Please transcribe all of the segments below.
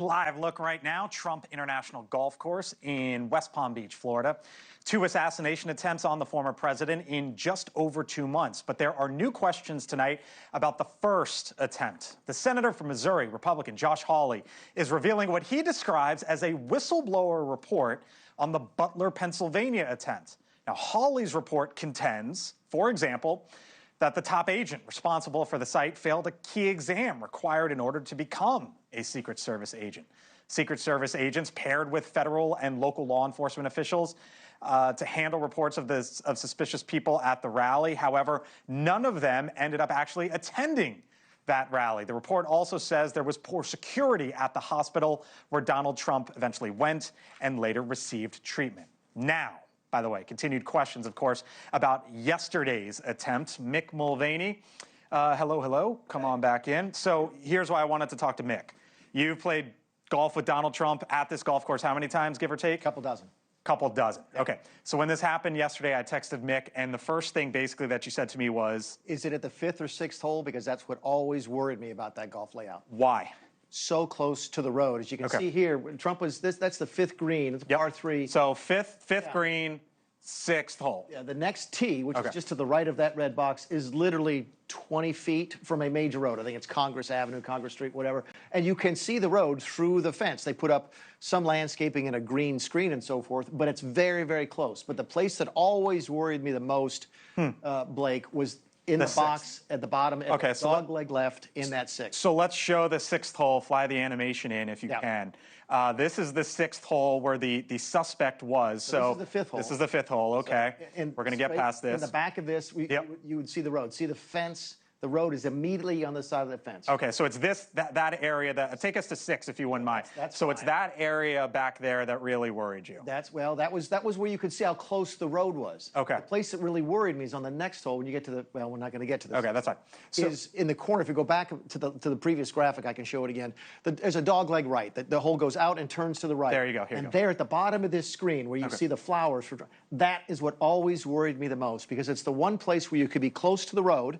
Live look right now, Trump International Golf Course in West Palm Beach, Florida. 2 assassination attempts on the former president in just over 2 months. But there are new questions tonight about the first attempt. The senator from Missouri, Republican Josh Hawley, is revealing what he describes as a whistleblower report on the Butler, Pennsylvania attempt. Now, Hawley's report contends, for example, that the top agent responsible for the site failed a key exam required in order to become a Secret Service agent. Secret Service agents paired with federal and local law enforcement officials to handle reports of suspicious people at the rally. However, none of them ended up actually attending that rally. The report also says there was poor security at the hospital where Donald Trump eventually went and later received treatment. Now, by the way, continued questions, of course, about yesterday's attempt. Mick Mulvaney, hello, come on back in. So here's why I wanted to talk to Mick. You've played golf with Donald Trump at this golf course how many times, give or take? Couple dozen. Couple dozen. Yeah. Okay. So when this happened yesterday, I texted Mick, and the first thing basically that you said to me was... Is it at the 5th or 6th hole? Because that's what always worried me about that golf layout. Why? So close to the road. As you can see here, when Trump was, that's the 5th green. It's a par 3. So fifth green, 6th hole. Yeah, the next tee, which is just to the right of that red box, is literally 20 feet from a major road. I think it's Congress Avenue, Congress Street, whatever. And you can see the road through the fence. They put up some landscaping and a green screen and so forth, but it's very, very close. But the place that always worried me the most, Blake, was in the box at the bottom, at the dog leg left in that 6th. So let's show the 6th hole, fly the animation in if you can. This is the 6th hole where the suspect was. So this is the 5th hole. This is the 5th hole, okay. So, we're going to get past this. In the back of this, you would see the road. See the fence? The road is immediately on the side of the fence. Okay, so it's that area that, take us to 6 if you wouldn't mind. So fine. It's that area back there that really worried you. That was where you could see how close the road was. Okay. The place that really worried me is on the next hole when you get to the, well, we're not going to get to this. Okay, that's fine. So, is in the corner, if you go back to the previous graphic, I can show it again. There's a dog leg right. The hole goes out and turns to the right. There you go, here you go. There at the bottom of this screen where you see the flowers, that is what always worried me the most, because it's the one place where you could be close to the road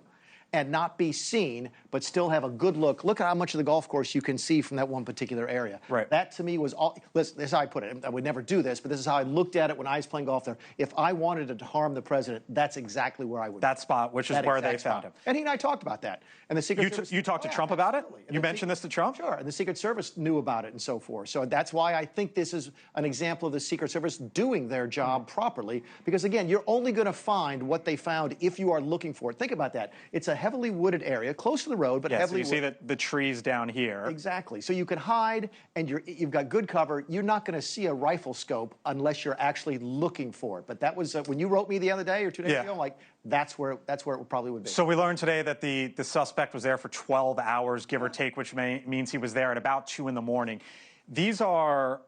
and not be seen, but still have a good look. Look at how much of the golf course you can see from that one particular area. Right. That, to me, was all... Listen, this is how I put it. I would never do this, but this is how I looked at it when I was playing golf there. If I wanted to harm the president, that's exactly where I would... That spot, which is where they found him. And he and I talked about that. And the Secret Service... You talked to Trump about it? You mentioned this to Trump? Sure. And the Secret Service knew about it and so forth. So that's why I think this is an example of the Secret Service doing their job properly. Because, again, you're only going to find what they found if you are looking for it. Think about that. It's a heavily wooded area, close to the road, but heavily wooded. So you see the trees down here. Exactly. So you can hide, and you've got good cover. You're not going to see a rifle scope unless you're actually looking for it. But that was when you wrote me the other day or 2 days ago, like that's where it probably would be. So we learned today that the suspect was there for 12 hours, give or take, which means he was there at about 2 in the morning. These are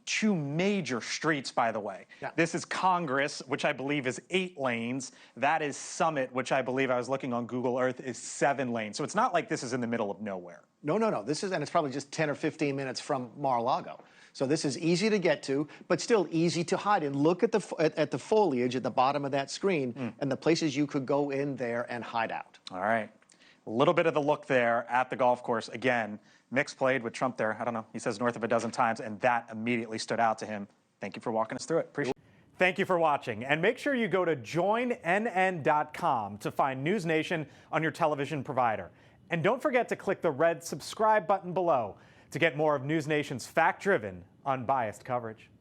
2 major streets, by the way. Yeah. This is Congress, which I believe is 8 lanes. That is Summit, which I believe, I was looking on Google Earth, is 7 lanes. So it's not like this is in the middle of nowhere. No. This is, and it's probably just 10 or 15 minutes from Mar-a-Lago. So this is easy to get to, but still easy to hide. And look at the foliage at the bottom of that screen and the places you could go in there and hide out. All right. A little bit of the look there at the golf course. Again, Mick's played with Trump there, I don't know, he says north of a dozen times, and that immediately stood out to him. Thank you for walking us through it. Appreciate it. Thank you for watching, and make sure you go to joinnn.com to find NewsNation on your television provider. And don't forget to click the red subscribe button below to get more of NewsNation's fact-driven, unbiased coverage.